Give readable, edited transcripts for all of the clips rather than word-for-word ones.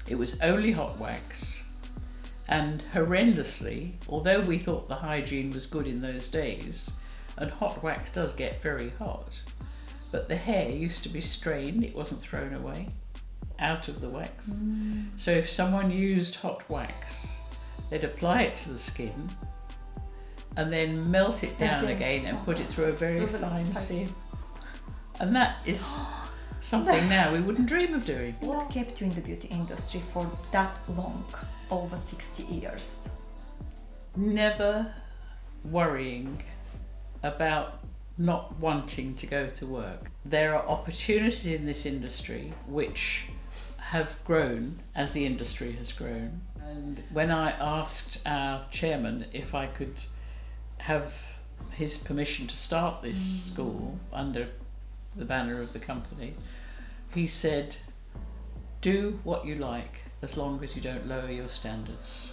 It was only hot wax, and horrendously, although we thought the hygiene was good in those days, and hot wax does get very hot, but the hair used to be strained, it wasn't thrown away, out of the wax. So if someone used hot wax, they'd apply it to the skin and then melt it down again and put it through a very fine sieve. And that is something now we wouldn't dream of doing. What kept you in the beauty industry for that long, over 60 years? Never worrying about not wanting to go to work. There are opportunities in this industry which have grown as the industry has grown. And when I asked our chairman if I could have his permission to start this school under the banner of the company, he said, do what you like as long as you don't lower your standards.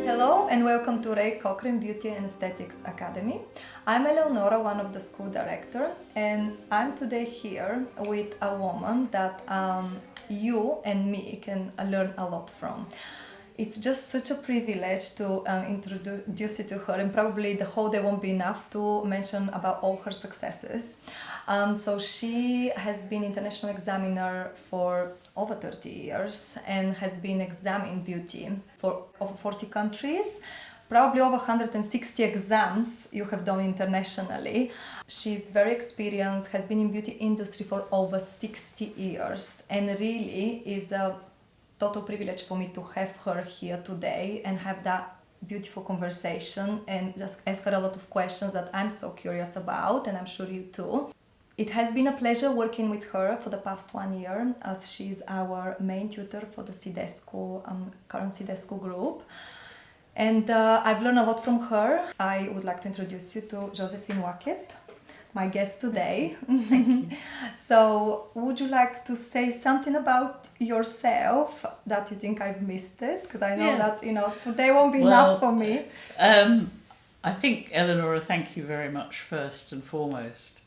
Hello and welcome to Ray Cochrane Beauty and Aesthetics Academy. I'm Eleonora, one of the school director, and I'm today here with a woman that you and me can learn a lot from. It's just such a privilege to introduce you to her, and probably the whole day won't be enough to mention about all her successes. So she has been international examiner for over 30 years and has been examining beauty for over 40 countries, probably over 160 exams you have done internationally. She's very experienced, has been in beauty industry for over 60 years, and really is a total privilege for me to have her here today and have that beautiful conversation and just ask her a lot of questions that I'm so curious about, and I'm sure you too. It has been a pleasure working with her for the past 1 year, as she's our main tutor for the CIDESCO, current CIDESCO group. And I've learned a lot from her. I would like to introduce you to Josephine Wackett, my guest today. Thank you. So, would you like to say something about yourself that you think I've missed it? Because I know that, today won't be enough for me. I think, Eleonora, thank you very much first and foremost.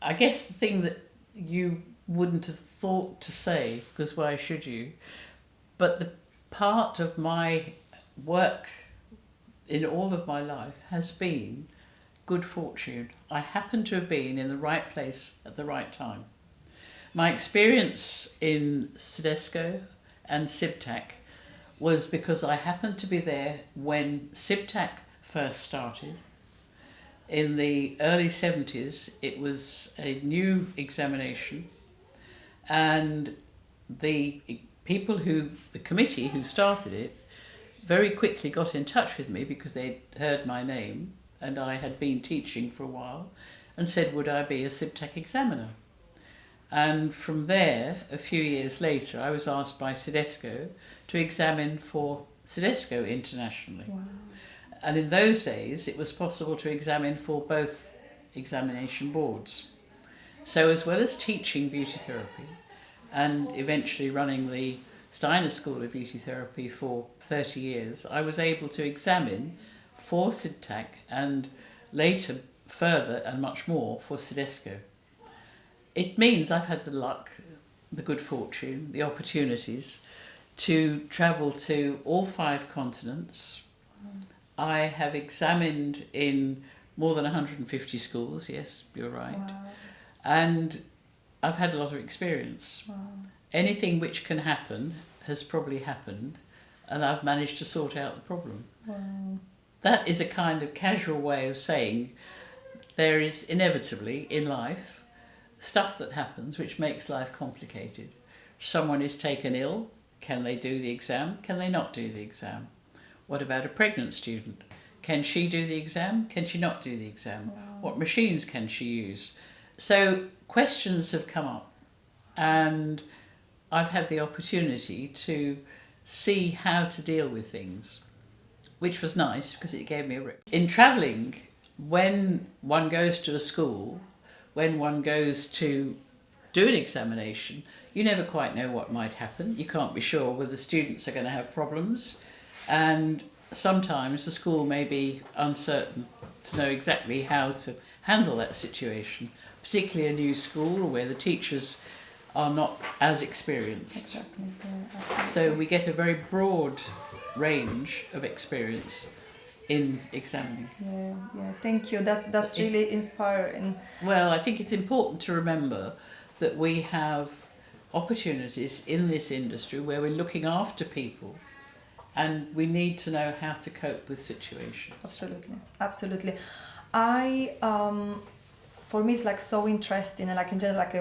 I guess the thing that you wouldn't have thought to say, because why should you, but the part of my work in all of my life has been good fortune. I happen to have been in the right place at the right time. My experience in CIDESCO and CIBTAC was because I happened to be there when CIBTAC first started. In the early 70s, it was a new examination, and the committee who started it very quickly got in touch with me because they'd heard my name and I had been teaching for a while, and said, would I be a CIBTAC examiner? And from there, a few years later, I was asked by CIDESCO to examine for CIDESCO internationally. Wow. And in those days, it was possible to examine for both examination boards. So as well as teaching beauty therapy and eventually running the Steiner School of Beauty Therapy for 30 years, I was able to examine for CIBTAC and later further and much more for CIDESCO. It means I've had the luck, the good fortune, the opportunities to travel to all 5 continents. I have examined in more than 150 schools, yes, you're right. Wow. And I've had a lot of experience. Wow. Anything which can happen has probably happened, and I've managed to sort out the problem. Wow. That is a kind of casual way of saying there is inevitably in life stuff that happens which makes life complicated. Someone is taken ill, can they do the exam? Can they not do the exam? What about a pregnant student? Can she do the exam? Can she not do the exam? Wow. What machines can she use? So questions have come up, and I've had the opportunity to see how to deal with things, which was nice because it gave me a rip. In travelling, when one goes to a school, when one goes to do an examination, you never quite know what might happen. You can't be sure whether students are going to have problems, and sometimes the school may be uncertain to know exactly how to handle that situation, particularly a new school where the teachers are not as experienced. Exactly. Yeah, absolutely. So we get a very broad range of experience in examining. Yeah, yeah. Thank you. That's really inspiring. Well, I think it's important to remember that we have opportunities in this industry where we're looking after people, and we need to know how to cope with situations. Absolutely, absolutely. For me, it's like so interesting, and like in general, like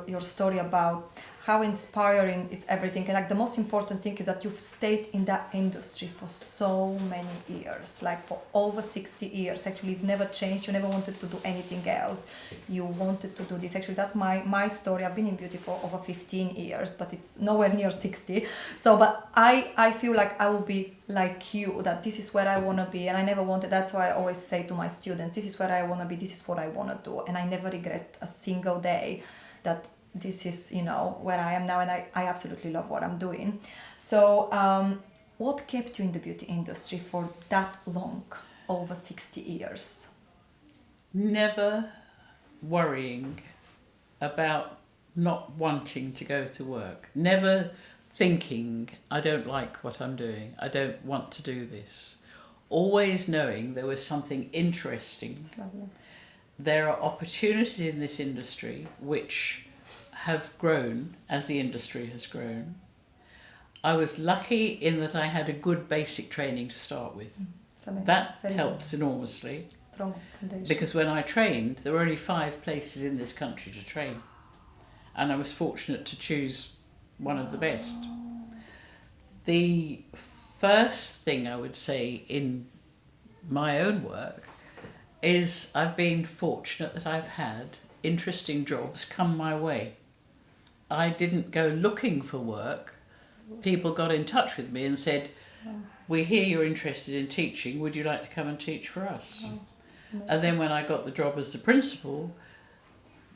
your story about how inspiring is everything, and like the most important thing is that you've stayed in that industry for so many years, like for over 60 years. Actually, you've never changed. You never wanted to do anything else. You wanted to do this. Actually, that's my story. I've been in beauty for over 15 years, but it's nowhere near 60. So, but I feel like I will be like you, that this is where I want to be, and I never wanted. That's why I always say to my students, this is where I want to be. This is what I want to do, and I never regret a single day that this is, where I am now, and I absolutely love what I'm doing. So what kept you in the beauty industry for that long, over 60 years? Never worrying about not wanting to go to work. Never thinking, I don't like what I'm doing. I don't want to do this. Always knowing there was something interesting. That's lovely. There are opportunities in this industry which have grown as the industry has grown. I was lucky in that I had a good basic training to start with. That helps enormously. Strong foundation. Because when I trained, there were only 5 places in this country to train. And I was fortunate to choose one of the best. The first thing I would say in my own work is I've been fortunate that I've had interesting jobs come my way. I didn't go looking for work. People got in touch with me and said, we hear you're interested in teaching, would you like to come and teach for us? And then when I got the job as the principal,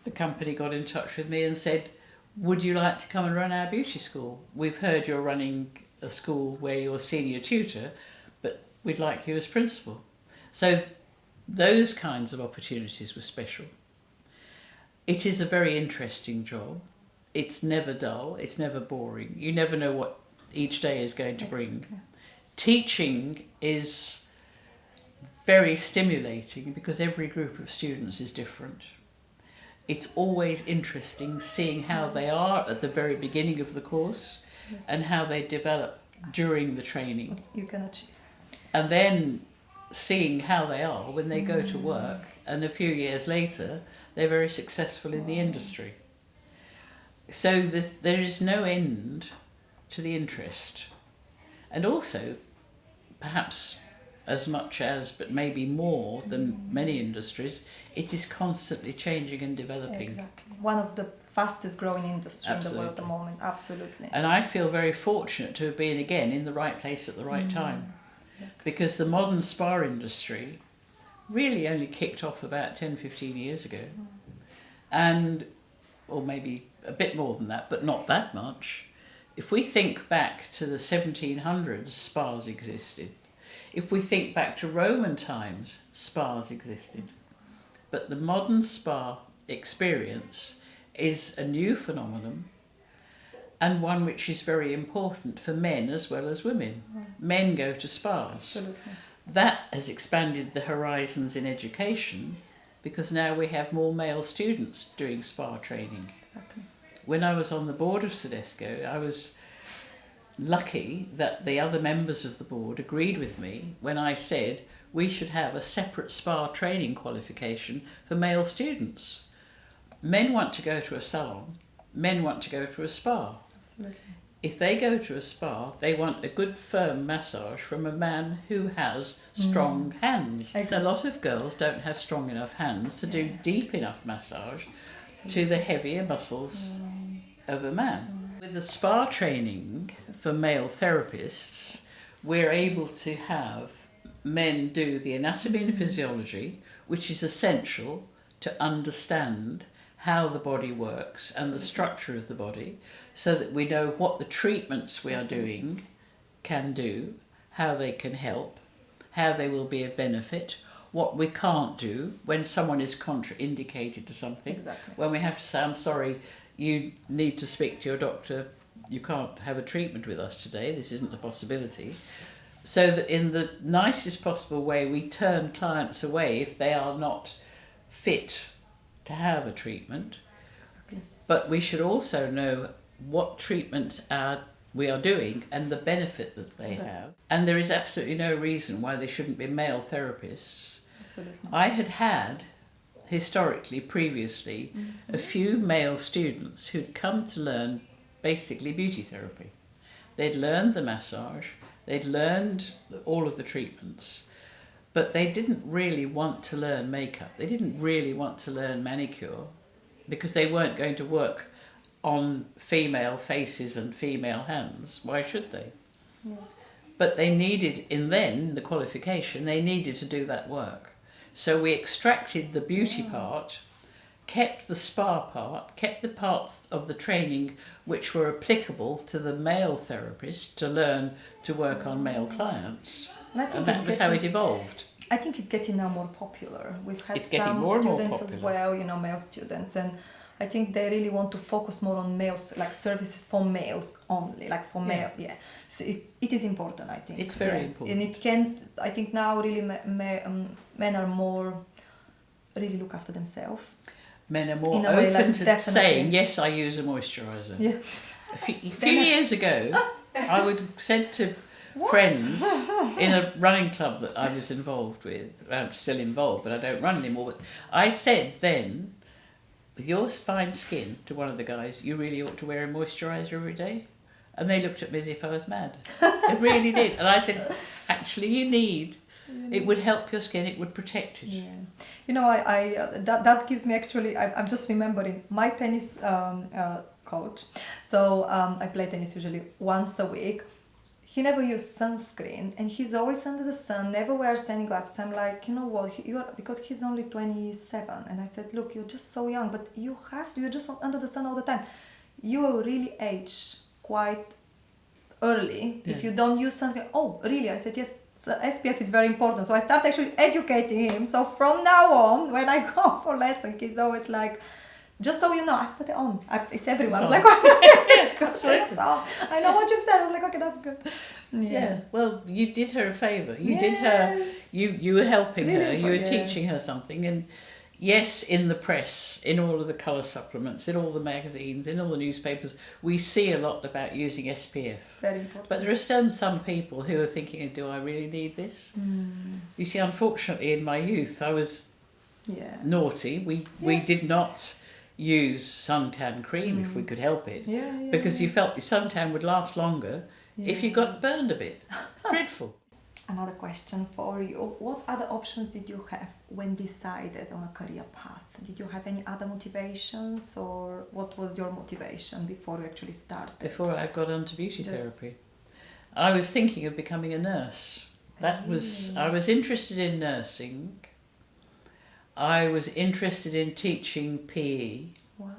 the company got in touch with me and said, would you like to come and run our beauty school? We've heard you're running a school where you're senior tutor, but we'd like you as principal. So those kinds of opportunities were special. It is a very interesting job. It's never dull, it's never boring. You never know what each day is going to bring. Teaching is very stimulating because every group of students is different. It's always interesting seeing how they are at the very beginning of the course and how they develop during the training. What you can achieve. And then seeing how they are when they go to work, and a few years later they're very successful in the industry. So there is no end to the interest. And also, perhaps as much as, but maybe more than many industries, it is constantly changing and developing. Exactly. One of the fastest growing industries in the world at the Absolutely. moment. Absolutely. And I feel very fortunate to have been again in the right place at the right time. Because the modern spa industry really only kicked off about 10-15 years ago. And, or maybe a bit more than that, but not that much. If we think back to the 1700s, spas existed. If we think back to Roman times, spas existed. But the modern spa experience is a new phenomenon, and one which is very important for men as well as women. Men go to spas. Absolutely. That has expanded the horizons in education because now we have more male students doing spa training. Exactly. When I was on the board of CIDESCO, I was lucky that the other members of the board agreed with me when I said we should have a separate spa training qualification for male students. Men want to go to a salon, men want to go to a spa. Absolutely. If they go to a spa, they want a good firm massage from a man who has strong hands. A lot of girls don't have strong enough hands to do deep enough massage to the heavier muscles of a man. With the spa training for male therapists, we're able to have men do the anatomy and physiology, which is essential to to understand how the body works and the structure of the body, so that we know what the treatments we are doing can do, how they can help, how they will be of benefit, what we can't do when someone is contraindicated to something. Exactly. When we have to say, I'm sorry, you need to speak to your doctor, you can't have a treatment with us today, this isn't a possibility. So that in the nicest possible way, we turn clients away if they are not fit to have a treatment. Exactly. But we should also know what treatments we are doing and the benefit that they have. And there is absolutely no reason why there shouldn't be male therapists. Absolutely. I had historically, previously, a few male students who'd come to learn basically beauty therapy. They'd learned the massage, they'd learned all of the treatments, but they didn't really want to learn makeup. They didn't really want to learn manicure because they weren't going to work on female faces and female hands. Why should they? Yeah. But they needed, the qualification, they needed to do that work. So we extracted the beauty part, kept the spa part, kept the parts of the training which were applicable to the male therapist to learn to work on male clients. And that was how it evolved. I think it's getting now more popular. We've had It's getting some more and more students as popular. well, male students, and I think they really want to focus more on males, like services for males only, like for male, So it is important, I think. It's very important. And it can, I think now really men are more, really look after themselves. Men are more In a way, open like, to definitely. saying, yes, I use a moisturiser. Yeah. A few years ago, I would have said to friends in a running club that I was involved with, I'm still involved, but I don't run anymore, but I said then, with your fine skin, to one of the guys, you really ought to wear a moisturiser every day. And they looked at me as if I was mad. They really did. And I said, actually, you need, it would help your skin, it would protect it. Yeah. I that gives me actually, I'm just remembering my tennis coach. So I play tennis usually once a week. He never used sunscreen and he's always under the sun, never wears any glasses. I'm like, you know what, because he's only 27. And I said, look, you're just so young, but you're just under the sun all the time. You will really age quite early if you don't use sunscreen. Oh, really? I said, yes, so SPF is very important. So I start actually educating him. So from now on, when I go for lesson, he's always like, just so you know, I've put it on. It's everyone. I was like, it's good. So I know what you've said. I was like, okay, that's good. Yeah. Well, you did her a favour. You did her. You were helping really her. You were important, teaching her something. And yes, in the press, in all of the colour supplements, in all the magazines, in all the newspapers, we see a lot about using SPF. Very important. But there are still some people who are thinking, do I really need this? You see, unfortunately, in my youth, I was naughty. We did not use suntan cream if we could help it, because you felt the suntan would last longer if you got burned a bit. Dreadful. Another question for you. What other options did you have when decided on a career path? Did you have any other motivations, or what was your motivation before you actually started? Before I got onto beauty therapy, I was thinking of becoming a nurse. I was interested in nursing. I was interested in teaching PE. Wow,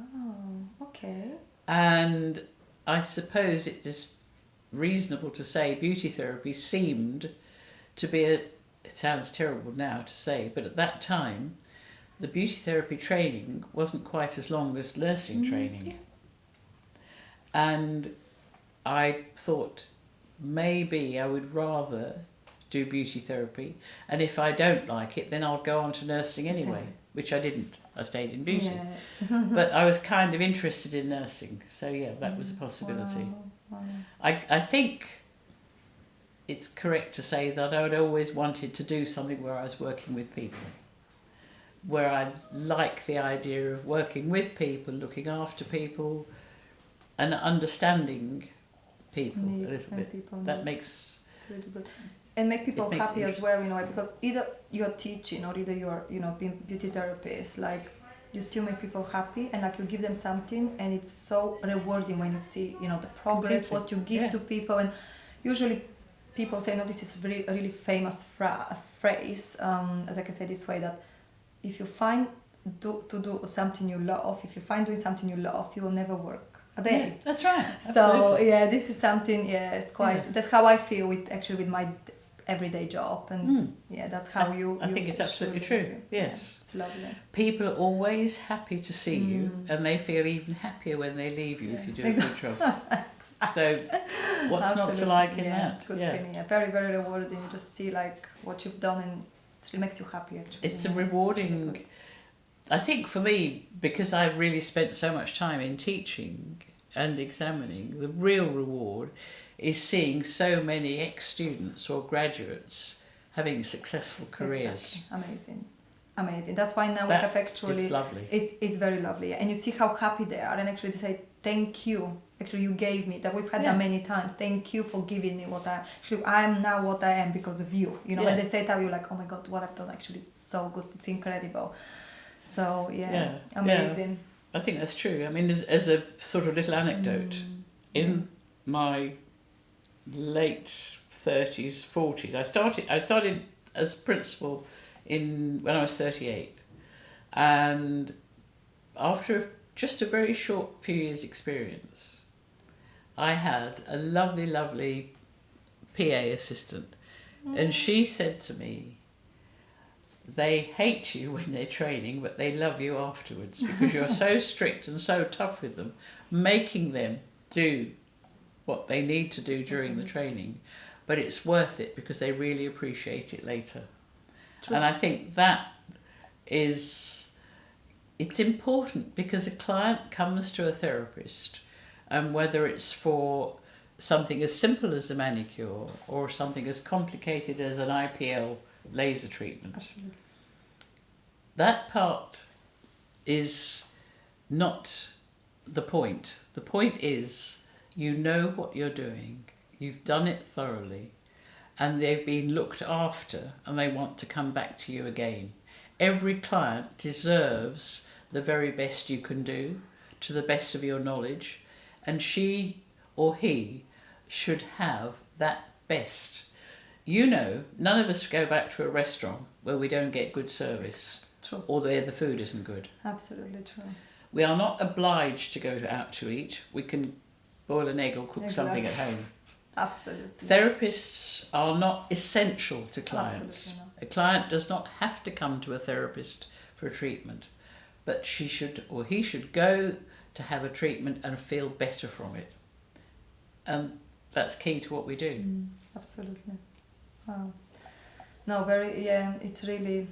okay. And I suppose it is reasonable to say beauty therapy seemed to be it sounds terrible now to say, but at that time, the beauty therapy training wasn't quite as long as nursing training. And I thought maybe I would rather do beauty therapy, and if I don't like it, then I'll go on to nursing anyway, which I didn't. I stayed in beauty. But I was kind of interested in nursing, so that was a possibility. Wow. I think it's correct to say that I had always wanted to do something where I was working with people, where I like the idea of working with people, looking after people, and understanding people a little bit. That makes it's really good. And make people happy as well, because either you're teaching or either you're, being beauty therapist, like you still make people happy and like you give them something, and it's so rewarding when you see, the progress, what you give to people. And usually people say, no, this is a really famous phrase, as I can say this way, that if you find to do something you love, if you find doing something you love, you will never work a day. Yeah, that's right. So Absolutely. yeah, this is something. Yeah, it's quite. Yeah. That's how I feel with my everyday job, and yeah, that's how you. I think it's absolutely should true. do. Yes. Yeah, it's lovely. People are always happy to see you, and they feel even happier when they leave you if you do a good job. So, what's not to Absolutely. like in Yeah, that? good Yeah. feeling. Yeah, very very rewarding. You just see like what you've done, and it makes you happy actually. It's a Yeah, rewarding. it's really good. I think for me, because I've really spent so much time in teaching and examining, the real reward is seeing so many ex-students or graduates having successful careers. Exactly. Amazing. That's why now we That have actually. is lovely. It's very lovely, and you see how happy they are, and actually they say thank you. Actually, you gave me that. We've had that many times. Thank you for giving me what I am now. What I am because of you. You know, Yeah. when they say that, you're like, oh my god, what I've done. Actually, it's so good. It's incredible. So amazing. I think that's true. I mean, as a sort of little anecdote, in my late 30s, 40s, I started as principal when I was 38, and after just a very short few years' experience, I had a lovely PA assistant, and she said to me, they hate you when they're training, but they love you afterwards because you're so strict and so tough with them, making them do what they need to do during the training, but it's worth it because they really appreciate it later. True. And I think that it's important because a client comes to a therapist, and whether it's for something as simple as a manicure or something as complicated as an IPL laser treatment. Absolutely. That part is not the point. The point is you know what you're doing, you've done it thoroughly, and they've been looked after and they want to come back to you again. Every client deserves the very best you can do to the best of your knowledge, and she or he should have that best. You know, none of us go back to a restaurant where we don't get good service. True. Or where the food isn't good. Absolutely true. We are not obliged to go out to eat. We can boil an egg or cook something at home. Absolutely. Therapists are not essential to clients. Absolutely not. A client does not have to come to a therapist for a treatment, but she should or he should go to have a treatment and feel better from it. And that's key to what we do. Absolutely. Wow. No, it's really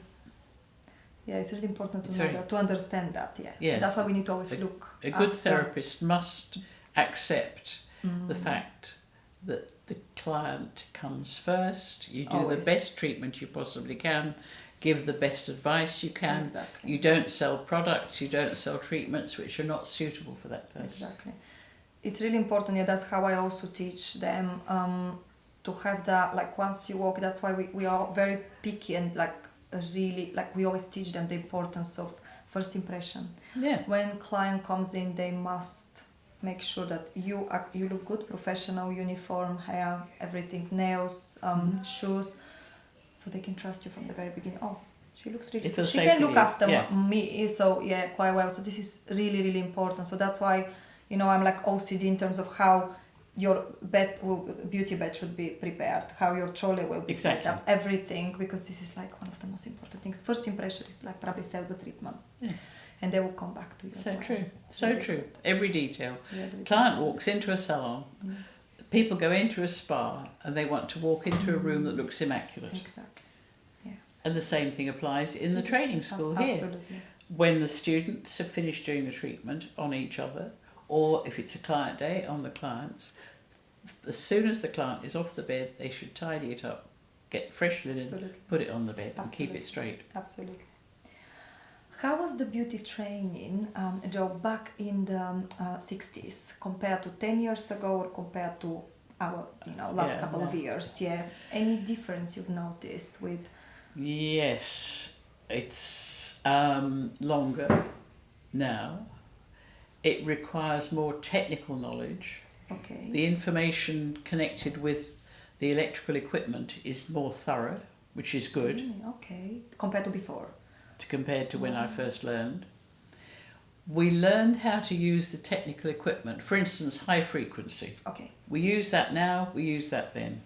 important to understand that. Yeah. Yes. That's why we need to always look. A good therapist must accept the fact that the client comes first. You do the best treatment you possibly can, give the best advice you can. Exactly. You don't sell products, you don't sell treatments which are not suitable for that person. Exactly. It's really important. Yeah, that's how I also teach them to have that, like once you walk, that's why we are very picky and really, we always teach them the importance of first impression. Yeah. When client comes in, they must make sure that you look good, professional, uniform, hair, everything, nails, shoes, so they can trust you from the very beginning. Oh, she looks really good. She can look after me, so yeah, quite well. So this is really, really important. So that's why, I'm like OCD in terms of how your beauty bed should be prepared, how your trolley will be set up, everything, because this is like one of the most important things. First impression is like probably sells the treatment. Yeah. And they will come back to you. So true. So true. Every detail. Client walks into a salon, people go into a spa, and they want to walk into a room that looks immaculate. Exactly. Yeah. And the same thing applies in the training school here. Absolutely. When the students have finished doing the treatment on each other, or if it's a client day, on the clients, as soon as the client is off the bed, they should tidy it up, get fresh linen, put it on the bed, and keep it straight. Absolutely. How was the beauty training, Joe, back in the 60s compared to 10 years ago or compared to our last couple of years? Yeah. Any difference you've noticed with? Yes, it's longer now. It requires more technical knowledge. Okay. The information connected with the electrical equipment is more thorough, which is good. Okay. Compared to before? compared to when I first learned. We learned how to use the technical equipment. For instance, high frequency. Okay. We use that now, we use that then.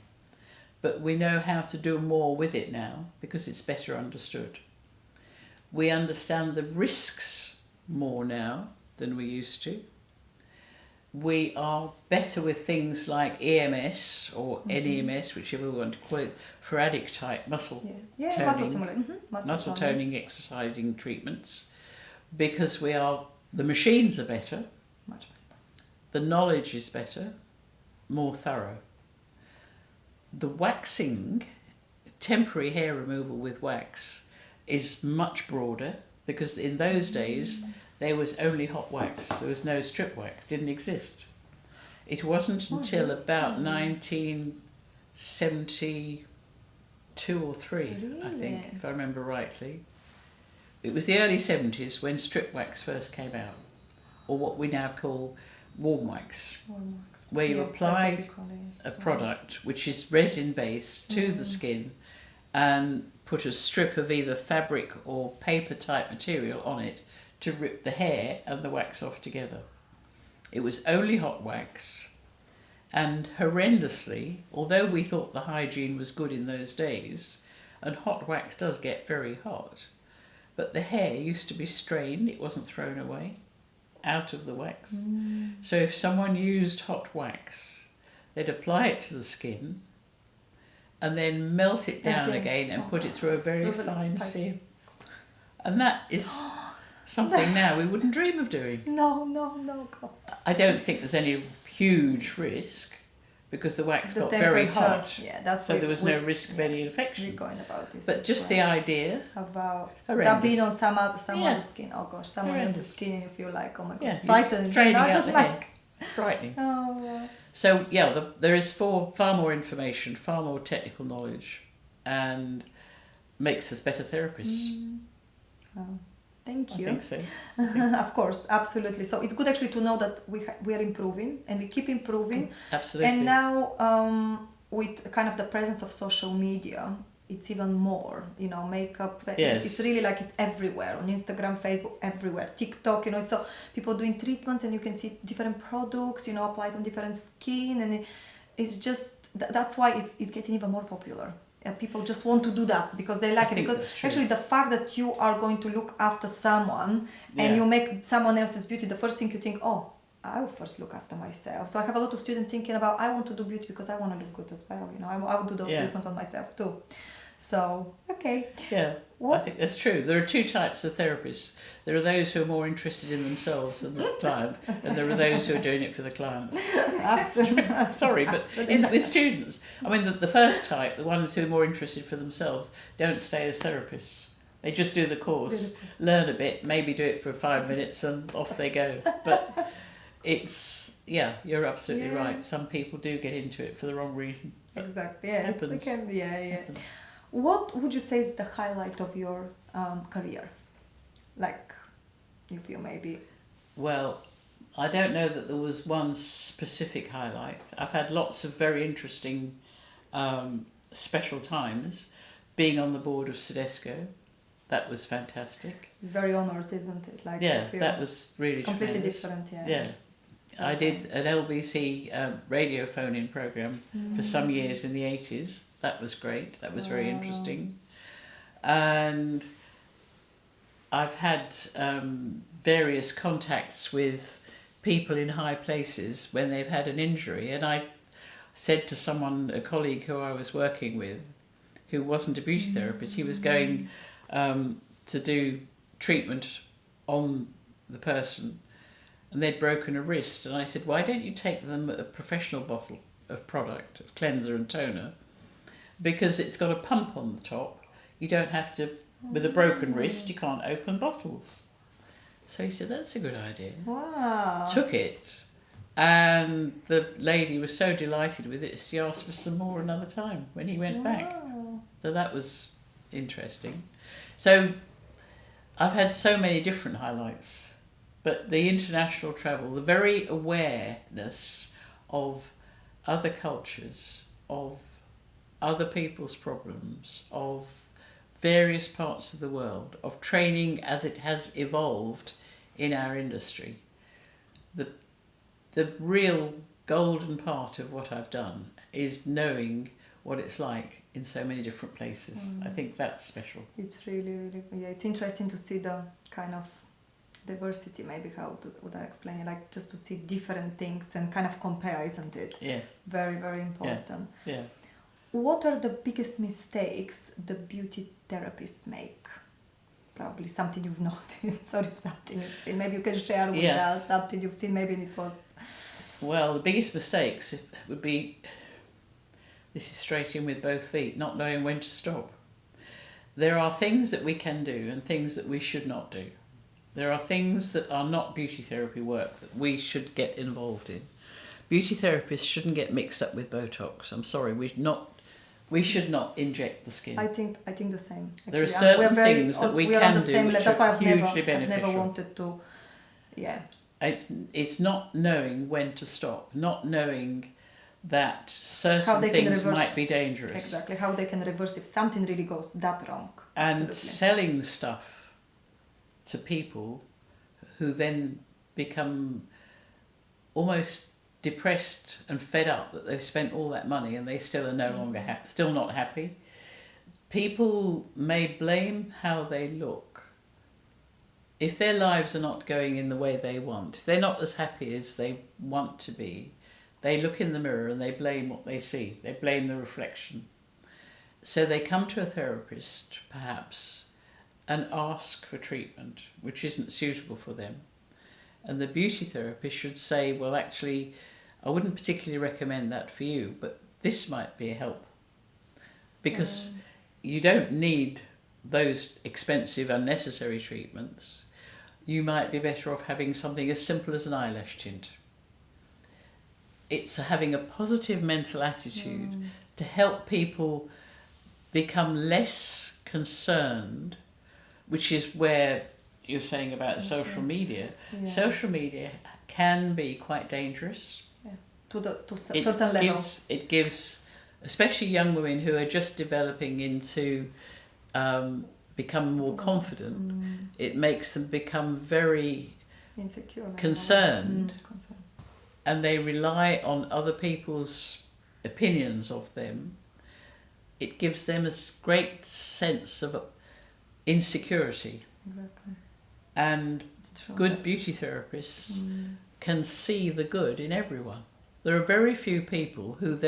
But we know how to do more with it now because it's better understood. We understand the risks more now than we used to. We are better with things like EMS or NEMS, whichever we want to quote, for addict type muscle toning, muscle stimulation. muscle toning exercising treatments, because the machines are better, Much better. the knowledge is better, more thorough. The waxing, temporary hair removal with wax, is much broader because in those days there was only hot wax. There was no strip wax, didn't exist. It wasn't until about 1972 or 3, I think, if I remember rightly. It was the early 70s when strip wax first came out, or what we now call warm wax, where you apply a product which is resin based to the skin and put a strip of either fabric or paper type material on it to rip the hair and the wax off together. It was only hot wax, and horrendously, although we thought the hygiene was good in those days, and hot wax does get very hot, but the hair used to be strained, it wasn't thrown away, out of the wax. So if someone used hot wax, they'd apply it to the skin and then melt it down again and put it through a very fine sieve. And that is something now we wouldn't dream of doing. No, God. I don't think there's any huge risk because the wax got very hot. Yeah, that's so there was no risk of any We're infection. going about this. But just the idea about horrendous. dabbing on someone's skin. Oh gosh, someone else's skin, and you feel like, oh my god, it's frightening. Straining out just the like frightening. oh. So there is far more information, far more technical knowledge, and makes us better therapists. Oh, thank you. I think so. Of course, absolutely. So it's good actually to know that we are improving and we keep improving. Absolutely. And now with kind of the presence of social media, it's even more, makeup. Yes. It's really like it's everywhere on Instagram, Facebook, everywhere, TikTok, so people doing treatments and you can see different products, applied on different skin, and it's just, that's why it's getting even more popular. People just want to do that because they like it. Because actually the fact that you are going to look after someone and you make someone else's beauty, the first thing you think, oh, I will first look after myself. So I have a lot of students thinking about, I want to do beauty because I want to look good as well. I will do those treatments on myself too. So, okay. Yeah, I think that's true. There are two types of therapists. There are those who are more interested in themselves than the client, and there are those who are doing it for the clients. Absolutely. Sorry, but with students, I mean, the first type, the ones who are more interested for themselves, don't stay as therapists. They just do the course, learn a bit, maybe do it for 5 minutes, and off they go. But it's, you're absolutely right. Some people do get into it for the wrong reason. Exactly. Yeah, it happens. Happens. What would you say is the highlight of your career? Like, you feel maybe... Well, I don't know that there was one specific highlight. I've had lots of very interesting special times. Being on the board of CIDESCO, that was fantastic. Very honoured, isn't it? Like, that was really completely tremendous. Different. Yeah. I did an LBC radio phone-in programme for some years in the 80s. That was great. That was very interesting. And I've had various contacts with people in high places when they've had an injury. And I said to someone, a colleague who I was working with, who wasn't a beauty therapist, he was going to do treatment on the person, and they'd broken a wrist. And I said, why don't you take them a professional bottle of product, of cleanser and toner, because it's got a pump on the top. You don't have to, with a broken wrist, you can't open bottles. So he said, that's a good idea. Wow. Took it, and the lady was so delighted with it, she asked for some more another time when he went back. So that was interesting. So I've had so many different highlights, but the international travel, the very awareness of other cultures, of other people's problems, of various parts of the world, of training as it has evolved in our industry, the real golden part of what I've done is knowing what it's like in so many different places. I think that's special. It's really, really, yeah, it's interesting to see the kind of diversity, maybe would I explain it, like just to see different things and kind of compare, isn't it? Yeah. Very, very important. Yeah. What are the biggest mistakes the beauty therapists make? Probably something you've noticed, sort of something you've seen. Maybe you can share with us something you've seen, maybe it was... Well, the biggest mistakes would be, this is straight in with both feet, not knowing when to stop. There are things that we can do and things that we should not do. There are things that are not beauty therapy work that we should get involved in. Beauty therapists shouldn't get mixed up with Botox. I'm sorry, we should not inject the skin. I think the same. Actually. There are certain things that we can do which that's why are hugely I've beneficial. never wanted to, yeah. It's not knowing when to stop, not knowing that certain things might be dangerous. Exactly, how they can reverse if something really goes that wrong. And Absolutely. selling stuff to people who then become almost depressed and fed up that they've spent all that money and they still are no longer still not happy. People may blame how they look. If their lives are not going in the way they want, if they're not as happy as they want to be, they look in the mirror and they blame what they see. They blame the reflection. So they come to a therapist, perhaps, and ask for treatment, which isn't suitable for them. And the beauty therapist should say, well, actually, I wouldn't particularly recommend that for you, but this might be a help. Because you don't need those expensive, unnecessary treatments. You might be better off having something as simple as an eyelash tint. It's having a positive mental attitude to help people become less concerned, which is where you're saying about social media. Yeah. Social media can be quite dangerous. Yeah. To certain levels. It gives, especially young women who are just developing into become more confident, it makes them become very insecure, concerned. And they rely on other people's opinions of them. It gives them a great sense of insecurity. Exactly. And good beauty therapists can see the good in everyone. There are very few people who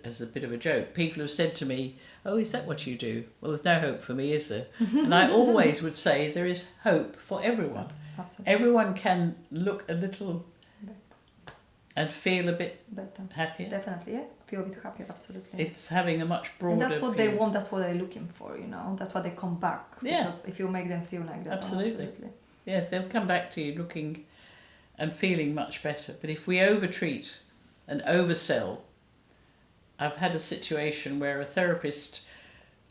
as a bit of a joke, people have said to me, oh, is that what you do? Well, there's no hope for me, is there? And I always would say there is hope for everyone. Absolutely. Everyone can look a little better and feel a bit better, happier. Definitely, yeah. Feel a bit happier, absolutely. It's having a much broader. And that's what they want. That's what they're looking for. That's why they come back. Yeah. Because if you make them feel like that, absolutely. Yes, they'll come back to you looking and feeling much better. But if we overtreat and oversell, I've had a situation where a therapist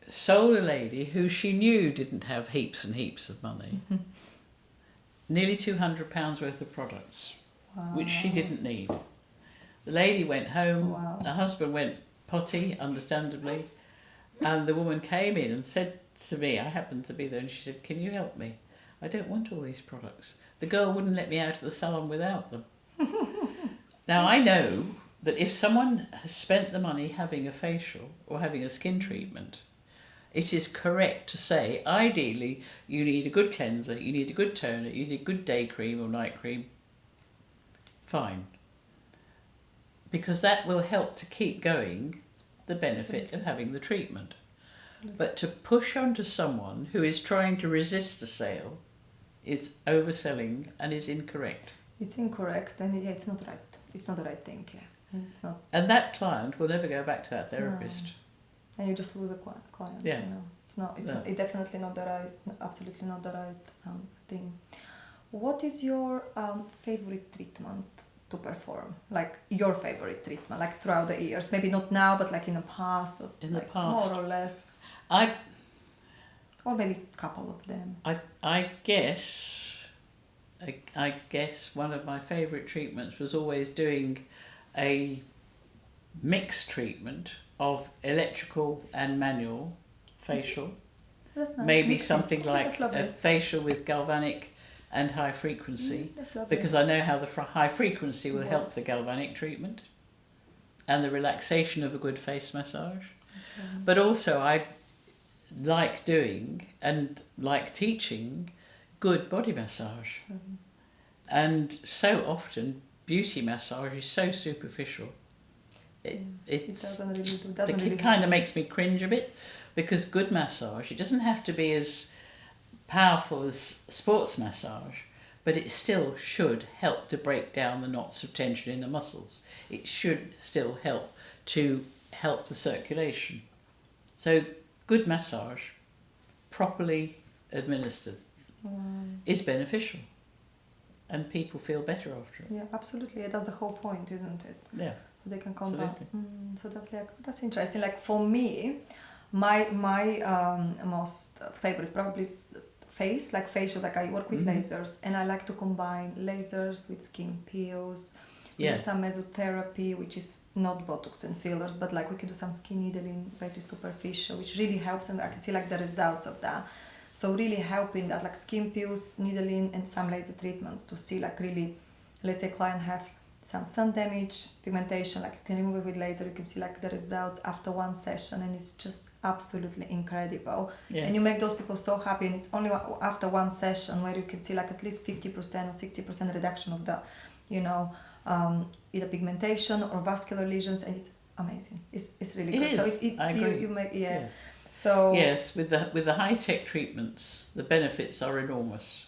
sold a lady who she knew didn't have heaps and heaps of money, nearly £200 worth of products, which she didn't need. The lady went home, her husband went potty, understandably, and the woman came in and said to me, I happened to be there, and she said, can you help me? I don't want all these products. The girl wouldn't let me out of the salon without them. Now I know that if someone has spent the money having a facial or having a skin treatment, it is correct to say, ideally, you need a good cleanser, you need a good toner, you need a good day cream or night cream. Fine. Because that will help to keep going the benefit of having the treatment. Absolutely. But to push onto someone who is trying to resist a sale is overselling and is incorrect. It's incorrect, and it's not right. It's not the right thing, yeah. It's not. And that client will never go back to that therapist. No. And you just lose the client. Yeah. It's not. It's definitely not the right. Absolutely not the right thing. What is your favorite treatment to perform? Like your favorite treatment, like throughout the years. Maybe not now, but like in the past. In the past, more or less. Or maybe a couple of them. I guess one of my favourite treatments was always doing a mixed treatment of electrical and manual facial. That's nice. Maybe Mixing. something like That's lovely. a facial with galvanic and high frequency, That's lovely. because I know how the high frequency will Yeah. help the galvanic treatment and the relaxation of a good face massage. But also I like doing and like teaching good body massage. And so often beauty massage is so superficial. It doesn't really do. It kind of makes me cringe a bit, because good massage, it doesn't have to be as powerful as sports massage, but it still should help to break down the knots of tension in the muscles. It should still help to help the circulation. So good massage, properly administered, is beneficial, and people feel better after it. Yeah, absolutely. That's the whole point, isn't it? Yeah. They can come back. Absolutely. So that's interesting. Like for me, my most favorite probably is face, like facial. Like I work with lasers, and I like to combine lasers with skin peels. We do some mesotherapy, which is not Botox and fillers, but like we can do some skin needling, very superficial, which really helps, and I can see like the results of that. So really helping that, like skin peels, needling, and some laser treatments to see like really, let's say client have some sun damage, pigmentation, like you can remove it with laser, you can see like the results after one session, and it's just absolutely incredible. Yes. And you make those people so happy, and it's only after one session where you can see like at least 50% or 60% reduction of the, either pigmentation or vascular lesions, and it's amazing. It's really good. Is. So I agree. You make Yes. So yes, with the high tech treatments, the benefits are enormous.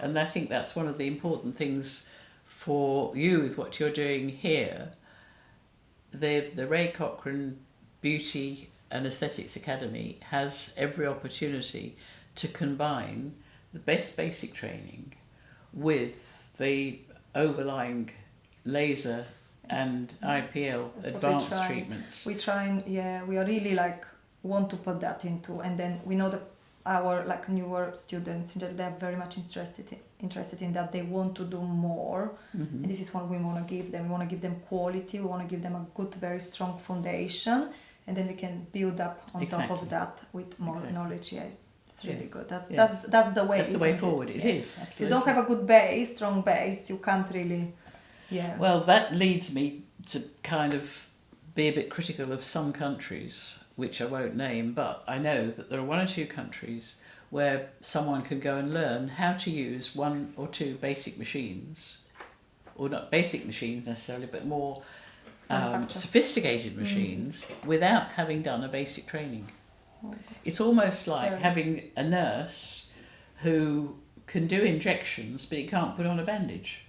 And I think that's one of the important things for you with what you're doing here. The Ray Cochrane Beauty and Aesthetics Academy has every opportunity to combine the best basic training with the overlying laser and IPL advanced treatments. We try and we are really like want to put that into, and then we know that our like newer students, they're very much interested in that. They want to do more, and this is what we want to give them. We want to give them quality. We want to give them a good, very strong foundation, and then we can build up on top of that with more knowledge. Yes, it's really good. That's the way. That's the way forward. It is absolutely. If you don't have a good base, strong base, you can't really. Yeah. Well, that leads me to kind of be a bit critical of some countries, which I won't name, but I know that there are one or two countries where someone can go and learn how to use one or two basic machines, or not basic machines necessarily, but more sophisticated machines without having done a basic training. It's almost like having a nurse who can do injections, but he can't put on a bandage.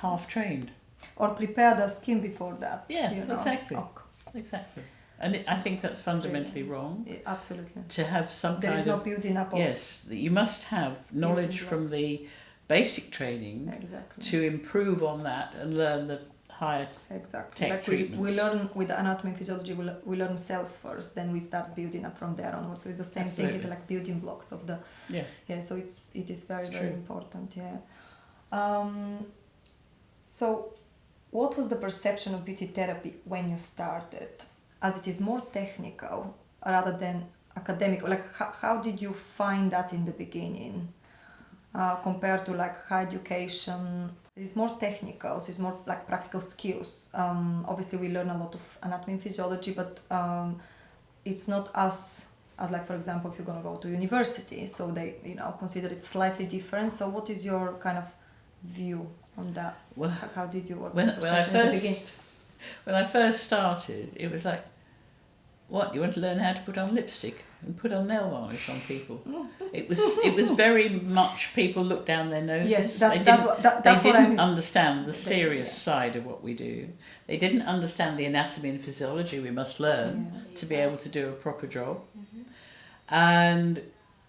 Half trained. Or prepare the skin before that. Yeah, exactly. Exactly. And I think that's fundamentally wrong. Yeah, absolutely. To have some there kind is no of... building up of... Yes, you must have knowledge from the basic training to improve on that and learn the higher tech treatments. We learn with anatomy and physiology, we learn cells first, then we start building up from there onwards. So it's the same thing, it's like building blocks of the... Yeah, so it is very, very important, So what was the perception of beauty therapy when you started? As it is more technical rather than academic, like how did you find that in the beginning compared to like higher education? It's more technical, so it's more like practical skills. Obviously we learn a lot of anatomy and physiology, but it's not as like, for example, if you're going to go to university, so they consider it slightly different. So what is your kind of view on that? Well, how did you work? When I first started, it was like, what, you want to learn how to put on lipstick and put on nail varnish on people? It was very much people looked down their noses. Yes, they didn't understand the serious side of what we do. They didn't understand the anatomy and physiology we must learn to be able to do a proper job. And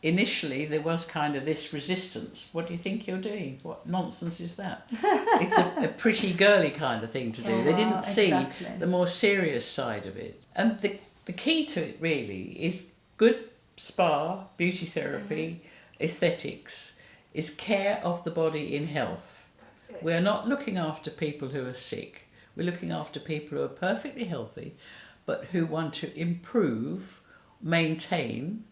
initially there was kind of this resistance. What do you think you're doing? What nonsense is that? It's a pretty girly kind of thing to do. They didn't see the more serious side of it. And the key to it really is good spa, beauty therapy, aesthetics, is care of the body in health. We're not looking after people who are sick. We're looking after people who are perfectly healthy, but who want to improve, maintain,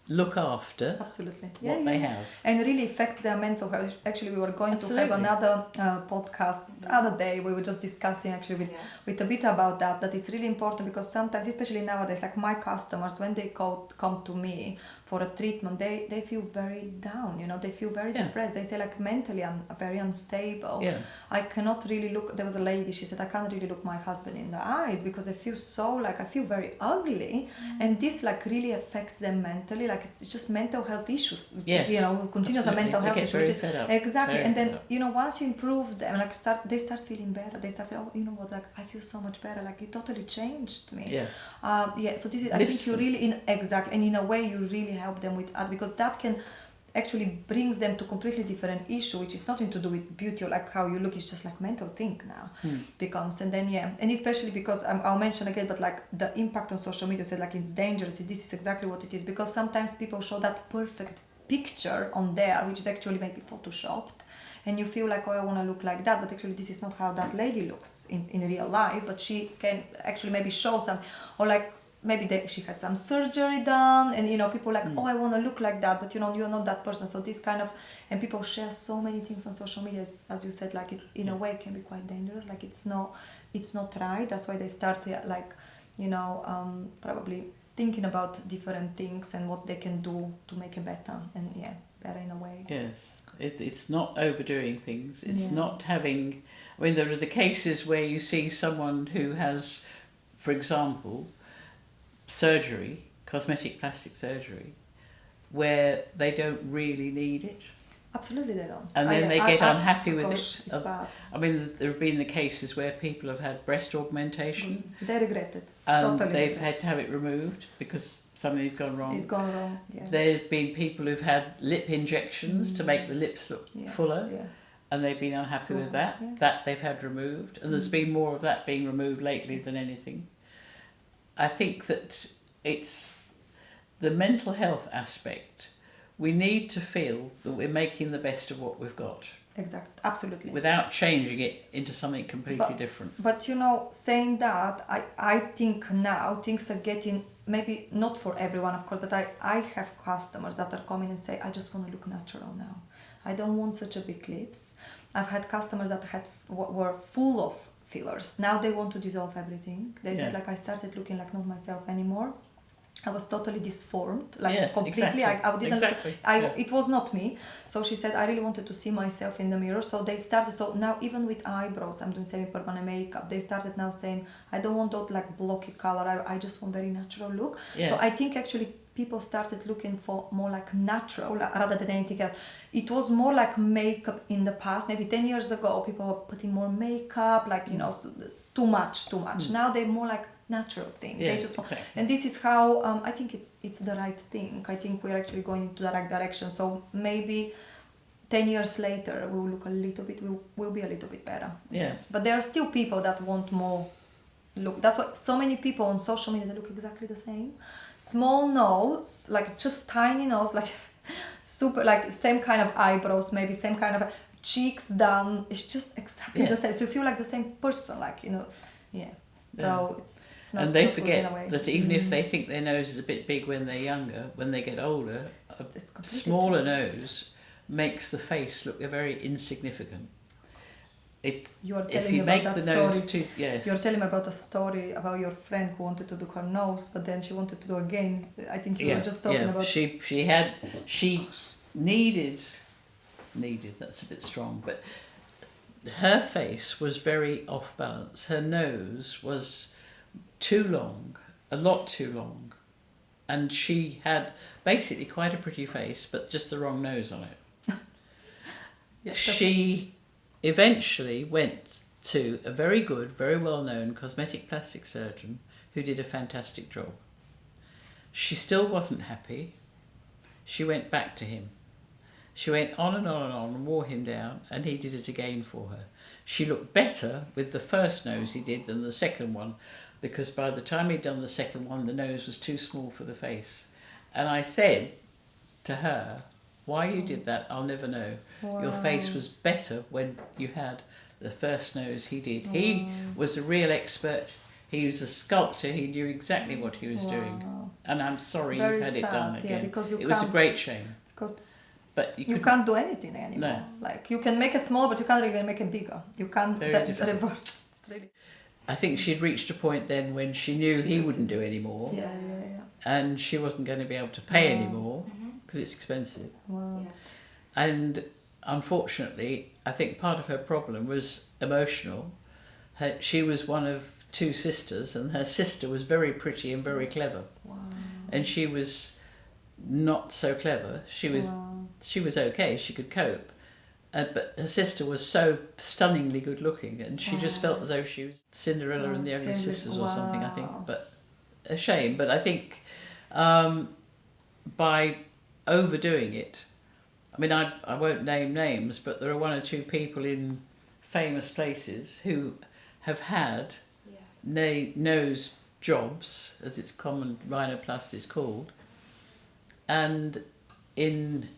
look after Absolutely. what they have. And really affects their mental health. Actually, we were going Absolutely. to have another podcast the other day. We were just discussing actually with a bit about that it's really important, because sometimes, especially nowadays, like my customers, when they come to me for a treatment, they feel very down, you know, they feel very depressed. They say like mentally I'm very unstable. Yeah. I cannot really look, there was a lady, she said, I can't really look my husband in the eyes because I feel so like, I feel very ugly. And this like really affects them mentally, like it's just mental health issues. Yes, you know, continuous a mental health issue. Exactly. Very and then, fed up. you know, once you improve them, like they start feeling better. They start feeling, oh, you know what, like I feel so much better. Like it totally changed me. Yeah. So this is, I think you really, exactly. And in a way you really help them with art, because that can actually brings them to completely different issue, which is nothing to do with beauty or like how you look. It's just like mental thing now becomes. And then and especially because I'll mention again, but like the impact on social media, said like it's dangerous. This is exactly what it is, because sometimes people show that perfect picture on there, which is actually maybe photoshopped, and you feel like, oh, I want to look like that, but actually this is not how that lady looks in real life. But she can actually maybe show some, or like maybe she had some surgery done, and you know, people like, oh, I want to look like that, but you know, you're not that person. So this kind of, and people share so many things on social media, as you said, like it in a way can be quite dangerous. Like it's not right. That's why they start like, you know, probably thinking about different things and what they can do to make it better, and better in a way. Yes, it's not overdoing things. It's not having, I mean, there are the cases where you see someone who has, for example, surgery, cosmetic plastic surgery, where they don't really need it. Absolutely they don't. And then they get unhappy with gosh, it. It's bad. I mean, there have been the cases where people have had breast augmentation. They regret it. And totally they've had to have it removed because something's gone wrong. It's gone wrong, There have been people who've had lip injections to make the lips look fuller. And they've been unhappy with that. That they've had removed. And there's been more of that being removed lately than anything. I think that it's the mental health aspect. We need to feel that we're making the best of what we've got. Exactly, absolutely. Without changing it into something completely different. But you know, saying that, I think now things are getting, maybe not for everyone of course, but I have customers that are coming and say, I just want to look natural now. I don't want such a big lips. I've had customers that were full of fillers. Now they want to dissolve everything. They said like, I started looking like not myself anymore. I was totally disformed, like completely. Exactly. It was not me. So she said, I really wanted to see myself in the mirror. So they started. So now even with eyebrows, I'm doing semi-permanent makeup. They started now saying, I don't want that like blocky color. I just want very natural look. So I think actually people started looking for more like natural rather than anything else. It was more like makeup in the past. Maybe 10 years ago, people were putting more makeup, like, you know, too much. Now they're more like natural thing. They just want, and this is how I think it's the right thing. I think we're actually going into the right direction. So maybe 10 years later we'll look a little bit, we'll be a little bit better. Yes. But there are still people that want more look. That's why so many people on social media, they look exactly the same. Small nose, like just tiny nose, like super, like same kind of eyebrows, maybe same kind of cheeks done. It's just exactly the same. So you feel like the same person, like, you know, So it's not. And they forget that even if they think their nose is a bit big when they're younger, when they get older, a smaller nose makes the face look very insignificant. You're telling if you me make about the that nose story. You're telling me about a story about your friend who wanted to do her nose, but then she wanted to do again. I think you were just talking about. She needed. That's a bit strong, but her face was very off balance. Her nose was too long, a lot too long, and she had basically quite a pretty face, but just the wrong nose on it. She eventually went to a very good, very well-known cosmetic plastic surgeon who did a fantastic job. She still wasn't happy. She went back to him. She went on and on and on and wore him down, and he did it again for her. She looked better with the first nose he did than the second one, because by the time he'd done the second one, the nose was too small for the face. And I said to her, why you did that, I'll never know. Wow. Your face was better when you had the first nose he did. He was a real expert. He was a sculptor. He knew exactly what he was doing. And I'm sorry Very you've had it done sad, again. because It was a great shame. Because But you can't do anything anymore. No. Like, you can make it small, but you can't really make it bigger. You can't reverse. It's really... I think she'd reached a point then when she knew he wouldn't do any more. Yeah. And she wasn't going to be able to pay anymore because it's expensive. Wow. Yes. And unfortunately, I think part of her problem was emotional. She was one of 2 sisters, and her sister was very pretty and very clever. Wow. And she was not so clever. She was okay, she could cope. But her sister was so stunningly good looking, and she just felt as though she was Cinderella and the Ugly Sisters or something, I think. But a shame. But I think by overdoing it, I mean, I won't name names, but there are 1 or 2 people in famous places who have had nose jobs, as it's common, rhinoplasty is called, and in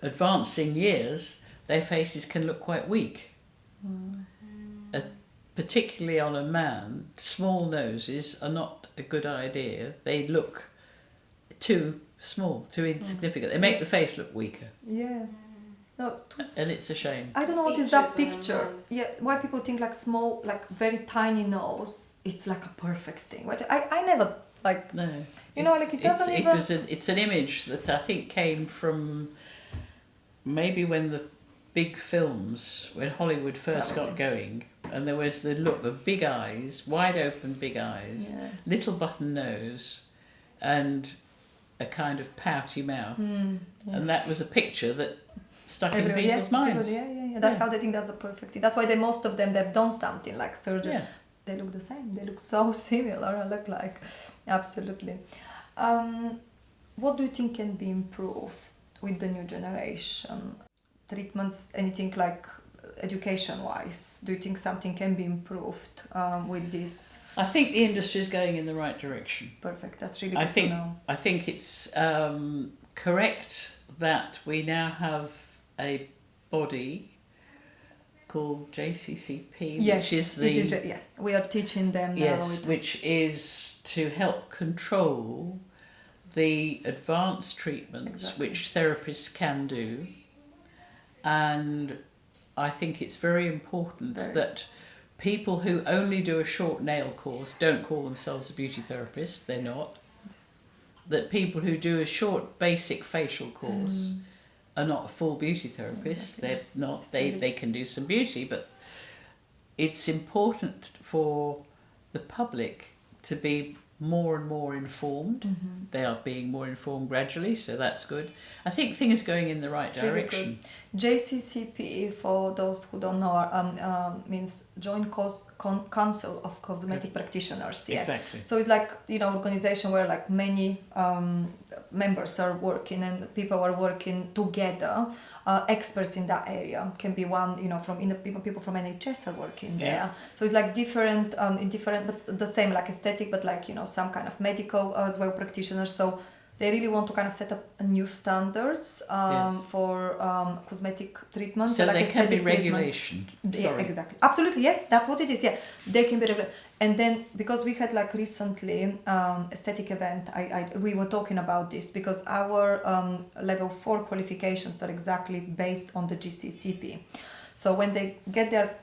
advancing years, their faces can look quite weak. Particularly on a man, small noses are not a good idea. They look too small, too insignificant. They make the face look weaker. Yeah. No, and it's a shame. I don't know what is that picture. Yeah, why people think like small, like very tiny nose, it's like a perfect thing. But I never like. No. You know, like it doesn't even. It's an image that I think came from maybe when the big films, when Hollywood first got going, and there was the look of big eyes, wide open big eyes, little button nose, and a kind of pouty mouth, and that was a picture that stuck in people's minds. That's how they think that's a perfect thing. That's why most of them, they've done something like surgery. Yeah. They look the same. They look so similar. Look like, absolutely. What do you think can be improved with the new generation? Treatments, anything like education-wise? Do you think something can be improved with this? I think the industry is going in the right direction. Perfect. That's really good to know. I think it's correct that we now have a body called JCCP, which is we are teaching them now. Yes, which is to help control the advanced treatments which therapists can do. And I think it's very important that people who only do a short nail course don't call themselves a beauty therapist. They're not. That people who do a short basic facial course are not full beauty therapists. They're not. They can do some beauty, but it's important for the public to be more and more informed. They are being more informed gradually, so that's good. I think things are going in the right direction. Really JCCP, for those who don't know, means Joint Council of Cosmetic Practitioners. Yeah. Exactly. So it's like, organization where like many members are working and people are working together. Experts in that area can be one, even people from NHS are working there. So it's like different, but the same, like aesthetic, but like, some kind of medical as well practitioners. So they really want to kind of set up new standards for cosmetic treatments. So like there can be regulation. Yeah, exactly. Absolutely, yes, that's what it is. Yeah, they can be regulated. And then because we had like recently aesthetic event, we were talking about this because our level 4 qualifications are exactly based on the GCCP. So when they get their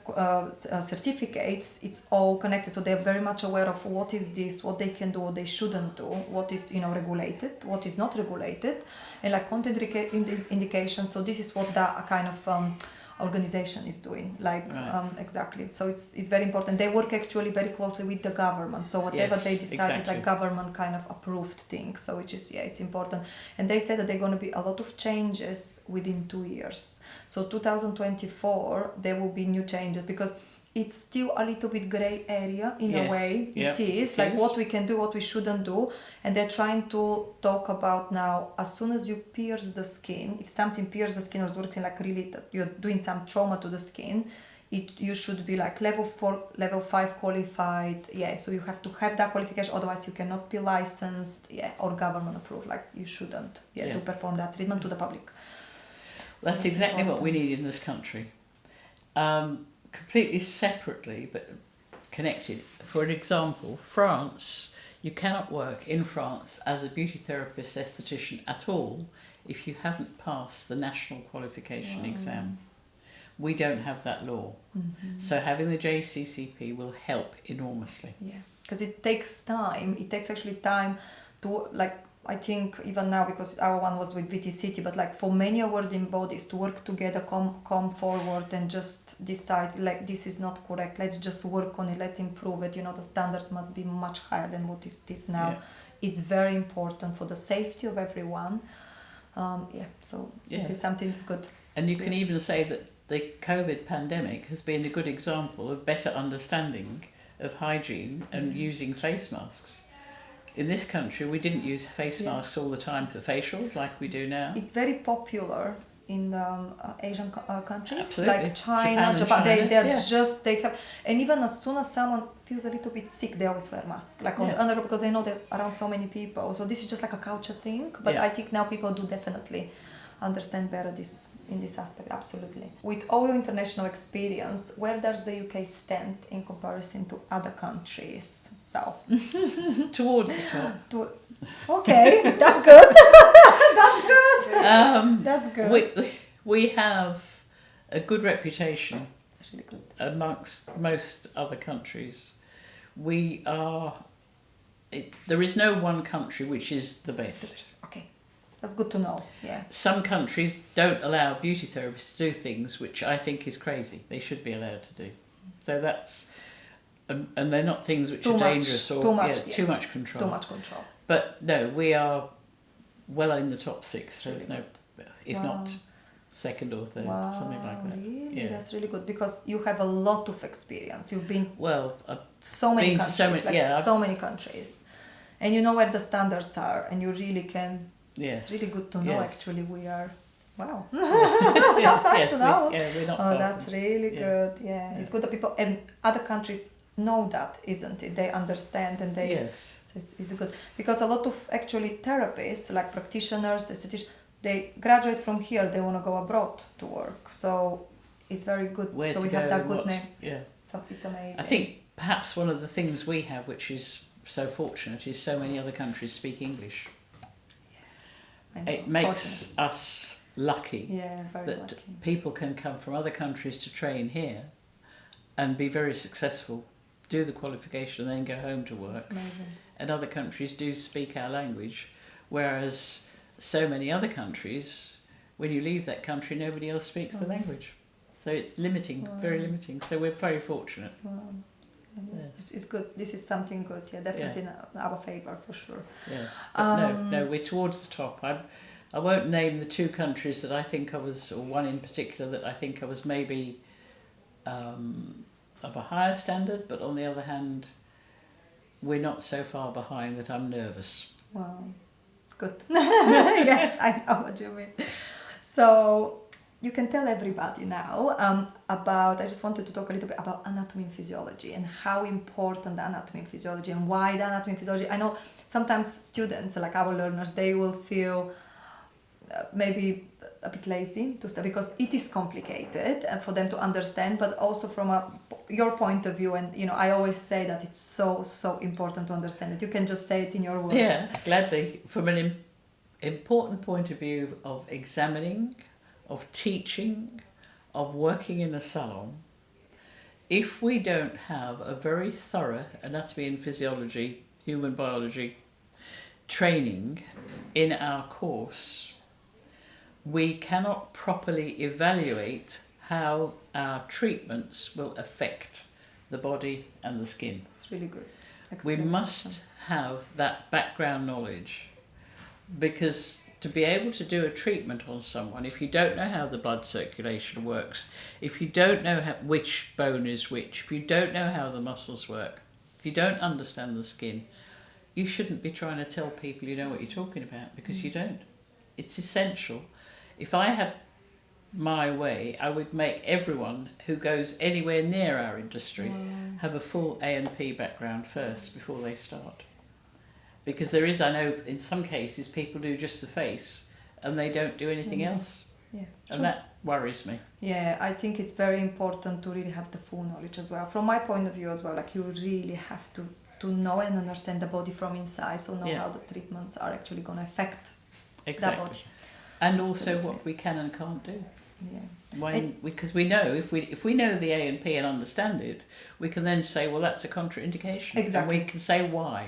certificates, it's all connected. So they're very much aware of what is this, what they can do, what they shouldn't do, what is regulated, what is not regulated, and like content indications. So this is what that kind of organization is doing. Exactly. So it's very important. They work actually very closely with the government. So whatever they decide is like government kind of approved thing. So which is it's important. And they said that there are going to be a lot of changes within 2 years. So 2024 there will be new changes because it's still a little bit gray area in a way. It is like what we can do, what we shouldn't do, and they're trying to talk about now. As soon as you pierce the skin, if something pierces the skin or is working like really, you're doing some trauma to the skin, you should be like level 4, level 5 qualified. So you have to have that qualification, otherwise you cannot be licensed. Or government approved. Like you shouldn't. To perform that treatment to the public. That's exactly what we need in this country. completely separately but connected. For an example, France, you cannot work in France as a beauty therapist esthetician at all if you haven't passed the national qualification exam. We don't have that law. So having the JCCP will help enormously. Yeah, because it takes time. It takes actually time to, like, I think even now, because our one was with VTCT, but like for many awarding bodies to work together, come forward and just decide, like, this is not correct, let's just work on it, let's improve it. You know, the standards must be much higher than what is this now. Yeah. It's very important for the safety of everyone. So this is something that's good. And you can even say that the COVID pandemic has been a good example of better understanding of hygiene and using face masks. In this country, we didn't use face masks all the time for facials like we do now. It's very popular in Asian countries. Absolutely. Like China, Japan. China. They have, and even as soon as someone feels a little bit sick, they always wear masks, like on the underwear, because they know there's around so many people. So this is just like a culture thing. But I think now people do definitely understand better in this aspect. Absolutely. With all your international experience, where does the UK stand in comparison to other countries? So towards the top. Okay, that's good. That's good. That's good. We have a good reputation. It's really good amongst most other countries. There is no one country which is the best. Okay. That's good to know, yeah. Some countries don't allow beauty therapists to do things which I think is crazy. They should be allowed to do. So that's, and they're not things which are dangerous or too much control. Too much control. But no, we are well in the top 6. So there's no, if not second or third, something like that. Really? Yeah. That's really good, because you have a lot of experience. You've been so many countries, so many countries, and you know where the standards are, and you really can. Yes. It's really good to know. Actually, we are. Wow, that's nice to know. We're not that's really good. Yeah, it's good that people and other countries know that, isn't it? They understand and they. Yes. It's good, because a lot of actually therapists, like practitioners, estheticians, they graduate from here. They want to go abroad to work. So it's very good. Where so to we have go that and good what, name. Yeah. It's amazing. I think perhaps one of the things we have, which is so fortunate, is so many other countries speak English. It makes us lucky that people can come from other countries to train here and be very successful, do the qualification and then go home to work. And other countries do speak our language, whereas so many other countries, when you leave that country, nobody else speaks the language. So it's limiting, very limiting. So we're very fortunate. Yes. It's good. This is something good. Yeah, definitely in our favour for sure. Yes. But no, we're towards the top. I won't name the 2 countries that I think I was, or one in particular that I think I was maybe of a higher standard, but on the other hand, we're not so far behind that I'm nervous. Wow. Good. Yes, I know what you mean. So you can tell everybody now I just wanted to talk a little bit about anatomy and physiology and how important the anatomy and physiology and why the anatomy and physiology. I know sometimes students, like our learners, they will feel maybe a bit lazy to study because it is complicated for them to understand, but also from your point of view, and I always say that it's so important to understand it. You can just say it in your words. Yeah, gladly. From an important point of view of examining, of teaching, of working in a salon, if we don't have a very thorough anatomy and physiology, human biology training in our course, we cannot properly evaluate how our treatments will affect the body and the skin. It's really good. We must have that background knowledge, because to be able to do a treatment on someone, if you don't know how the blood circulation works, if you don't know which bone is which, if you don't know how the muscles work, if you don't understand the skin, you shouldn't be trying to tell people you know what you're talking about, because you don't. It's essential. If I had my way, I would make everyone who goes anywhere near our industry have a full A&P background first before they start. Because there is, I know in some cases, people do just the face and they don't do anything else. Yeah. And that worries me. Yeah, I think it's very important to really have the full knowledge as well. From my point of view as well, like you really have to know and understand the body from inside, so know how the treatments are actually going to affect the body. And also what we can and can't do. Yeah. Because we know if we know the A and P and understand it, we can then say, well, that's a contraindication. Exactly. And we can say why.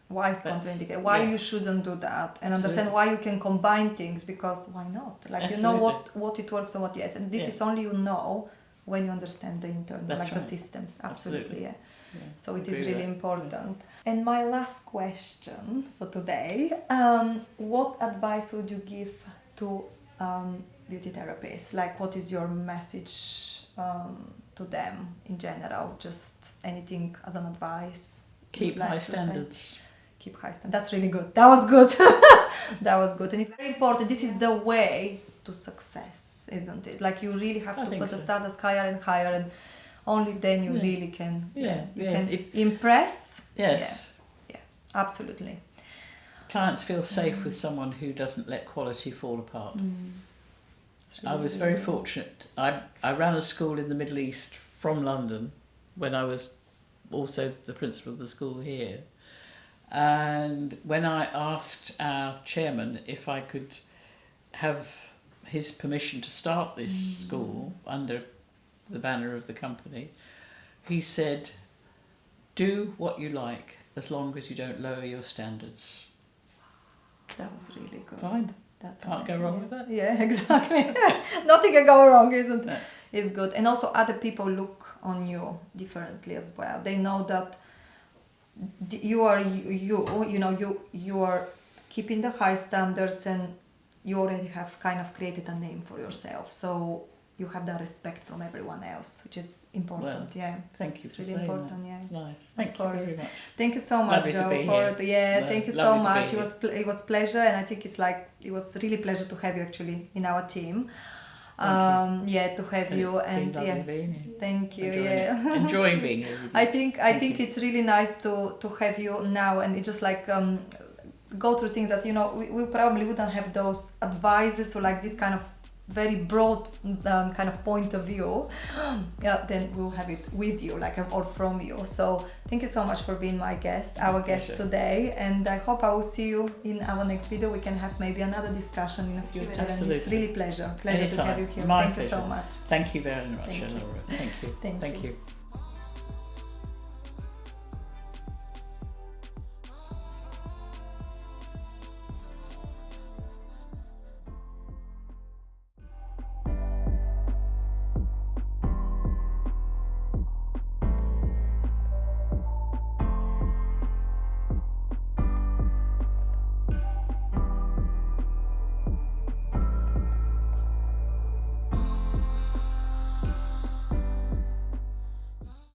Why is contraindicated? Why you shouldn't do that, and understand why you can combine things, because why not? Like you know what it works and what yes, and this is only you know when you understand the internal, the systems. Absolutely, yeah. So it is really important. And my last question for today: what advice would you give to beauty therapists? Like, what is your message to them in general? Just anything as an advice. Keep high standards. Keep high standards. That's really good. That was good. That was good. And it's very important. This is the way to success, isn't it? Like you really have to put the standards higher and higher, and only then you really can impress. Yes. Yeah, absolutely. Clients feel safe with someone who doesn't let quality fall apart. Really I was very fortunate. I ran a school in the Middle East from London when I was also the principal of the school here. And when I asked our chairman if I could have his permission to start this school under the banner of the company, he said, do what you like as long as you don't lower your standards. That was really good. Fine. That's Can't go wrong with that. Yeah, exactly. Nothing can go wrong, isn't it? It's good. And also other people look on you differently as well. They know that you are you are keeping the high standards, and you already have kind of created a name for yourself. So you have that respect from everyone else, which is important. Thank you. It's really important. That. Yeah, it's nice. Thank you very much. Thank you so much, Joe. Thank you so much. It was pleasure, and I think it was really pleasure to have you actually in our team. To have you and thank you. Enjoying being here. I think it's really nice to have you now, and it's just like go through things that we probably wouldn't have those advices or like this kind of very broad kind of point of view. Then we'll have it with you, or from you. So thank you so much for being our guest today, and I hope I will see you in our next video. We can have maybe another discussion in the future. Absolutely. And it's really pleasure Anytime. to have you here. My Thank pleasure. you so much. Thank you very much, Eleonora. Thank you. Thank you.